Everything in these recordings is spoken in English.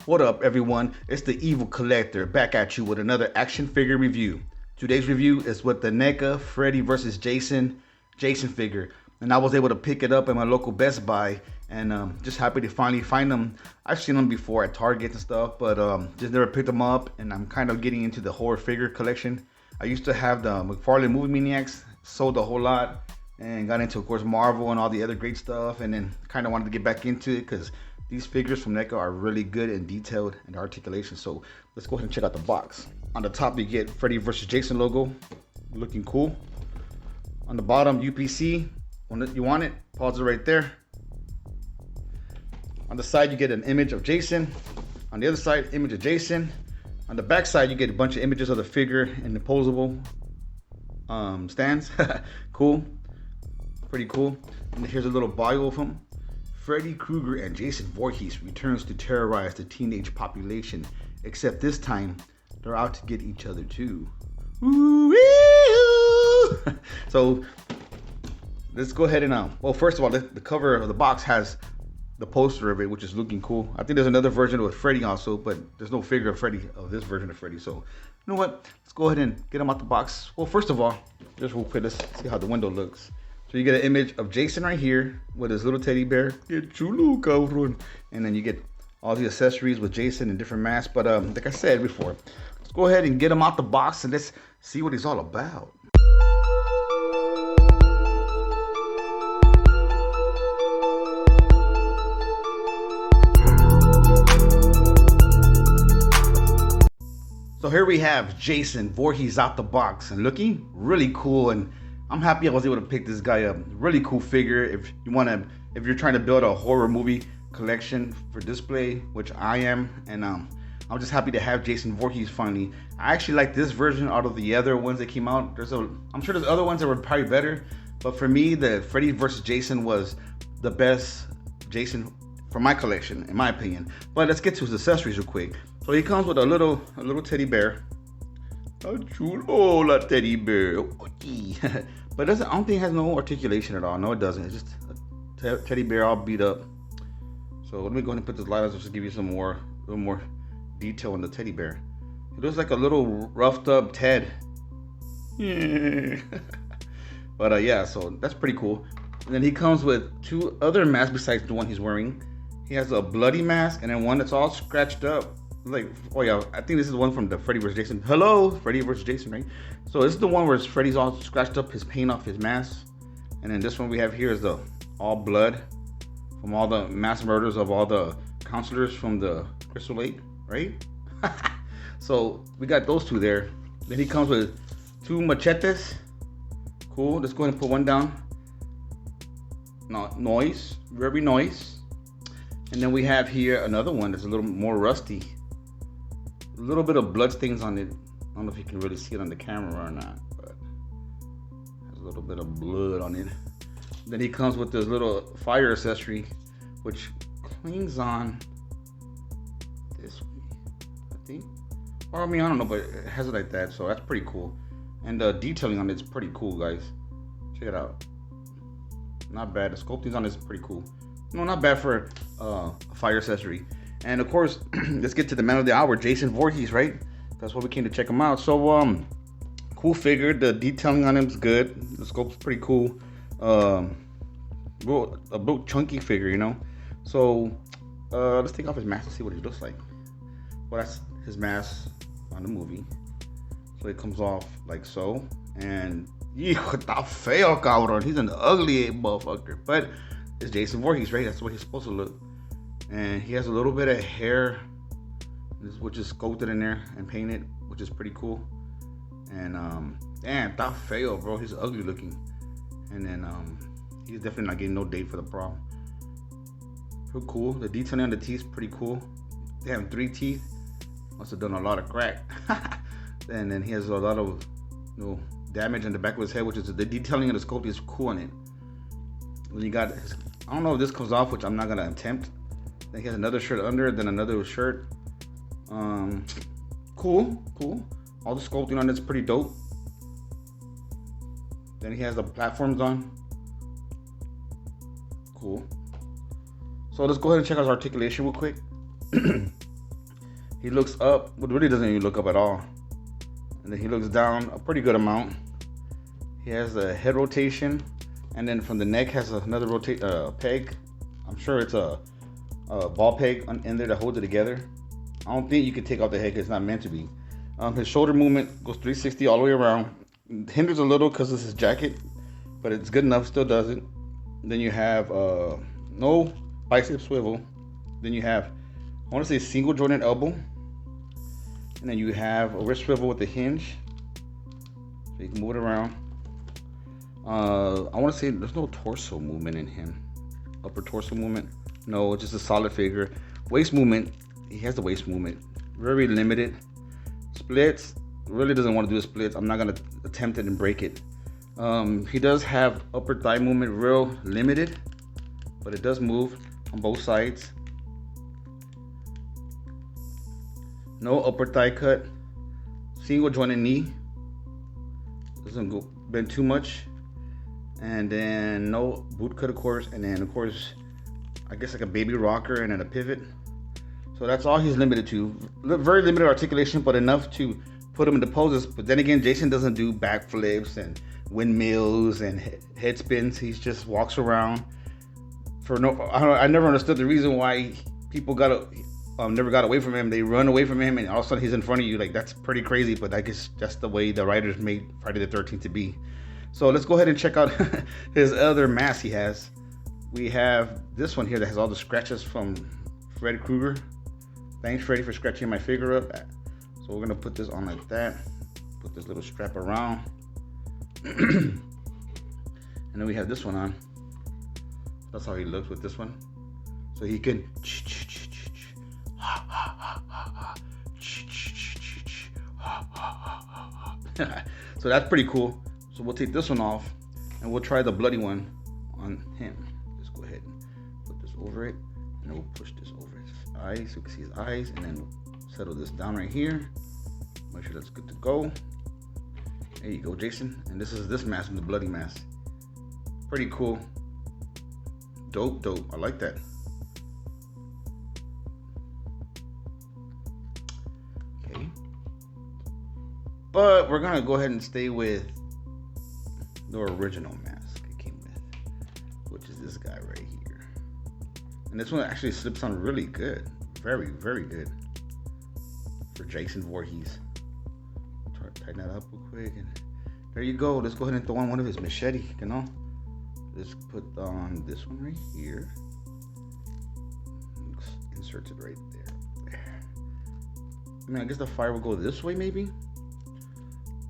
What up, everyone? It's the Evil Collector back at you with another action figure review. Today's review is with the NECA Freddy vs. Jason figure, and I was able to pick it up at my local Best Buy, and just happy to finally find them. I've seen them before at Target and stuff, but just never picked them up. And I'm kind of getting into the horror figure collection. I used to have the McFarlane Movie Maniacs, sold a whole lot, and got into, of course, Marvel and all the other great stuff, and then kind of wanted to get back into it because these figures from NECA are really good and detailed in articulation. So let's go ahead and check out the box. On the top, you get Freddy vs. Jason logo, looking cool. On the bottom, UPC. When you want it, pause it right there. On the side, you get an image of Jason. On the other side, image of Jason. On the back side, you get a bunch of images of the figure in the posable stands. Cool, pretty cool. And here's a little bio of him. Freddy Krueger and Jason Voorhees returns to terrorize the teenage population, except this time they're out to get each other too. So let's go ahead and well, first of all, the cover of the box has the poster of it, which is looking cool. I think there's another version with Freddy also, but there's no figure of Freddy, of this version of Freddy. So you know what? Let's go ahead and get them out the box. Well, first of all, just real quick, let's see how the window looks. So you get an image of Jason right here with his little teddy bear. Get chulo, cabrón. And then you get all the accessories with Jason and different masks. But like I said before, let's go ahead and get him out the box and let's see what he's all about. So here we have Jason Voorhees out the box and looking really cool, and I'm happy I was able to pick this guy up. Really cool figure. If you're trying to build a horror movie collection for display, which I am, and I'm just happy to have Jason Voorhees finally. I actually like this version out of the other ones that came out. I'm sure there's other ones that were probably better, but for me, the Freddy vs. Jason was the best Jason for my collection, in my opinion. But let's get to his accessories real quick. So he comes with a little teddy bear. A chulo, la teddy bear. But I don't think it has no articulation at all. No, it doesn't. It's just a teddy bear all beat up. So let me go ahead and put this light on just to give you a little more detail on the teddy bear. It looks like a little roughed up Ted. Yeah. But yeah, so that's pretty cool. And then he comes with two other masks besides the one he's wearing. He has a bloody mask and then one that's all scratched up. Like, oh yeah, I think this is the one from the Freddy vs. Jason. Hello, Freddy vs. Jason, right? So this is the one where Freddy's all scratched up, his paint off his mask. And then this one we have here is the all blood from all the mass murders of all the counselors from the Crystal Lake, right? So we got those two there. Then he comes with two machetes. Cool, let's go ahead and put one down. No, noise, very noise. And then we have here another one that's a little more rusty. A little bit of blood stains on it. I don't know if you can really see it on the camera or not, but there's a little bit of blood on it. Then he comes with this little fire accessory, which clings on this way, I think. Or I mean, I don't know, but it has it like that, so that's pretty cool. And the detailing on it's pretty cool, guys. Check it out. Not bad. The sculpting's on this is pretty cool. No, not bad for a fire accessory. And of course, let's get to the man of the hour, Jason Voorhees, right? That's why we came to check him out. So, cool figure. The detailing on him is good. The sculpt's pretty cool. A real chunky figure, you know. So, let's take off his mask and see what he looks like. Well, that's his mask on the movie. So it comes off like so. And, hijo está feo, cabrón. He's an ugly motherfucker. But it's Jason Voorhees, right? That's what he's supposed to look. And he has a little bit of hair, which is sculpted in there and painted, which is pretty cool. And damn, está feo, bro. He's ugly looking. And then he's definitely not getting no date for the prom. Pretty cool. The detailing on the teeth is pretty cool. They have 3 teeth. Must have done a lot of crack. And then he has a lot of damage on the back of his head, which is the detailing of the sculpt is cool on it. Then you got his, I don't know if this comes off, which I'm not gonna attempt. Then he has another shirt under, then another shirt. Cool. All the sculpting on it's pretty dope. Then he has the platforms on. Cool. So let's go ahead and check out his articulation real quick. He looks up, but really doesn't even look up at all. And then he looks down a pretty good amount. He has a head rotation, and then from the neck has another peg. I'm sure it's a ball peg in there that holds it together. I don't think you can take off the head because it's not meant to be. His shoulder movement goes 360 all the way around. It hinders a little because of his jacket, but it's good enough, still does it. Then you have no bicep swivel. Then you have, I want to say, single jointed elbow. And then you have a wrist swivel with a hinge, so you can move it around. I want to say there's no torso movement in him. Upper torso movement. No, it's just a solid figure. Waist movement, he has the waist movement. Very limited. Splits, really doesn't want to do the splits. I'm not going to attempt it and break it. He does have upper thigh movement, real limited, but it does move on both sides. No upper thigh cut. Single jointed knee. Doesn't go bend too much. And then no boot cut, of course. And then, of course, I guess like a baby rocker and then a pivot. So that's all he's limited to. Very limited articulation, but enough to put him into poses. But then again, Jason doesn't do backflips and windmills and head spins. He just walks around. I never understood the reason why people never got away from him. They run away from him, and all of a sudden he's in front of you. Like, that's pretty crazy. But I guess that's the way the writers made Friday the 13th to be. So let's go ahead and check out his other mask he has. We have this one here that has all the scratches from Freddy Krueger. Thanks, Freddy, for scratching my figure up. So we're gonna put this on like that. Put this little strap around. And then we have this one on. That's how he looks with this one. So he can so that's pretty cool. So we'll take this one off and we'll try the bloody one on him. Let's go ahead and put this over it, and then we'll push this over his eyes so you can see his eyes, and then we'll settle this down right here. Make sure that's good to go. There you go, Jason. And this is this mask, the bloody mask. Pretty cool. Dope. I like that. Okay. But we're gonna go ahead and stay with the original mask it came with, which is this guy right here. And this one actually slips on really good. Very, very good for Jason Voorhees. Tighten that up real quick, and there you go. Let's go ahead and throw on one of his machete, you know. Let's put on this one right here. Insert it right there. I mean, I guess the fire will go this way, maybe.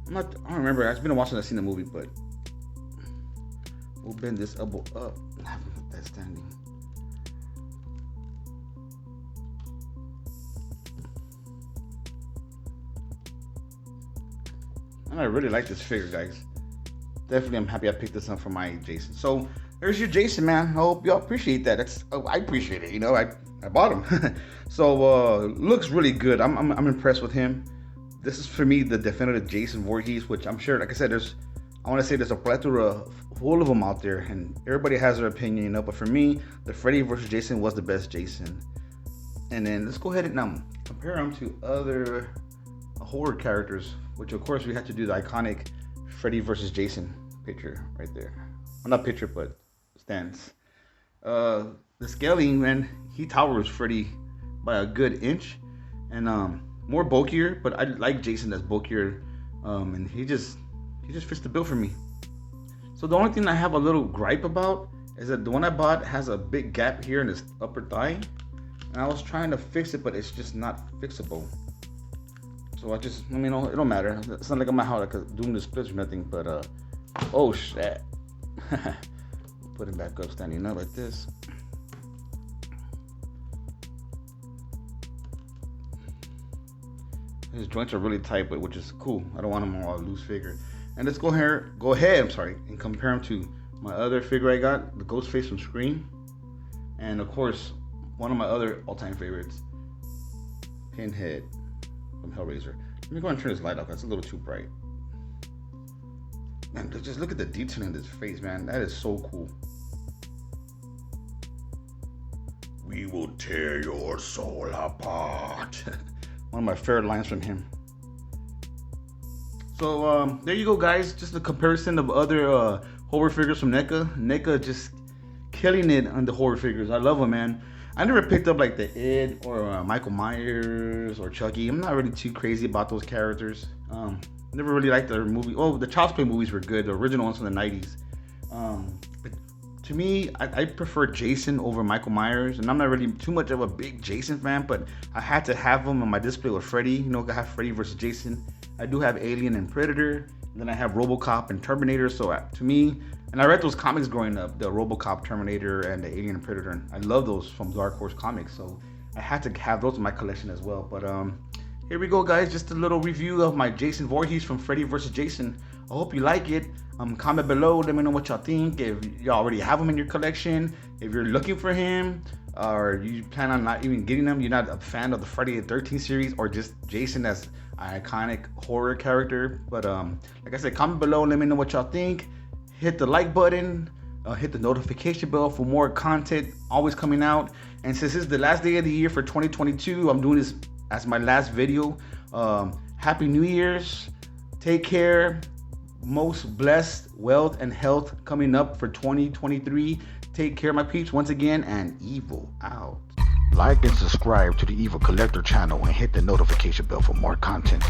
I don't remember. It's been a while since I've seen the movie, but we'll bend this elbow up and have him put that standing. And I really like this figure, guys. Definitely, I'm happy I picked this up for my Jason. So there's your Jason, man. I hope y'all appreciate that. I appreciate it. You know, I bought him. So looks really good. I'm impressed with him. This is for me the definitive Jason Voorhees, which I'm sure, like I said, I want to say there's a plethora full of them out there, and everybody has their opinion, you know. But for me, the Freddy vs. Jason was the best Jason. And then let's go ahead and now compare him to other horror characters, which of course we had to do the iconic Freddy vs. Jason picture right there. Well, not picture, but stance. The scaling, man, he towers Freddy by a good inch, and more bulkier. But I like Jason that's bulkier, and he just fits the bill for me. So the only thing I have a little gripe about is that the one I bought has a big gap here in his upper thigh, and I was trying to fix it, but it's just not fixable. So it don't matter. It's not like I'm out like doing the splits or nothing, but oh shit. Put him back up, standing up like this. His joints are really tight, but which is cool. I don't want him all loose figure. And let's go ahead, and compare him to my other figure I got, the Ghostface from Scream. And of course, one of my other all-time favorites, Pinhead from Hellraiser. Let me go and turn this light off. That's a little too bright. Man, just look at the detail in this face, man. That is so cool. We will tear your soul apart. one of my favorite lines from him. So there you go, guys. Just a comparison of other horror figures from NECA. NECA just killing it on the horror figures. I love them, man. I never picked up like the Ed or Michael Myers or Chucky. I'm not really too crazy about those characters. Never really liked their movie. Oh, the Child's Play movies were good. The original ones from the 90s. But to me, I prefer Jason over Michael Myers. And I'm not really too much of a big Jason fan, but I had to have them on my display with Freddy. You know, I have Freddy versus Jason. I do have Alien and Predator. And then I have RoboCop and Terminator. So to me, and I read those comics growing up, the RoboCop, Terminator, and the Alien and Predator. And I love those from Dark Horse Comics. So I had to have those in my collection as well. But here we go, guys. Just a little review of my Jason Voorhees from Freddy vs. Jason. I hope you like it. Comment below. Let me know what y'all think. If you already have him in your collection, if you're looking for him, or you plan on not even getting him, you're not a fan of the Friday the 13th series, or just Jason as an iconic horror character. But like I said, comment below. Let me know what y'all think. Hit the like button. Hit the notification bell for more content always coming out. And since this is the last day of the year for 2022, I'm doing this as my last video. Happy New Year's. Take care. Most blessed wealth and health coming up for 2023. Take care, my peeps, once again, and evil out. Like and subscribe to the Evil Collector channel and hit the notification bell for more content.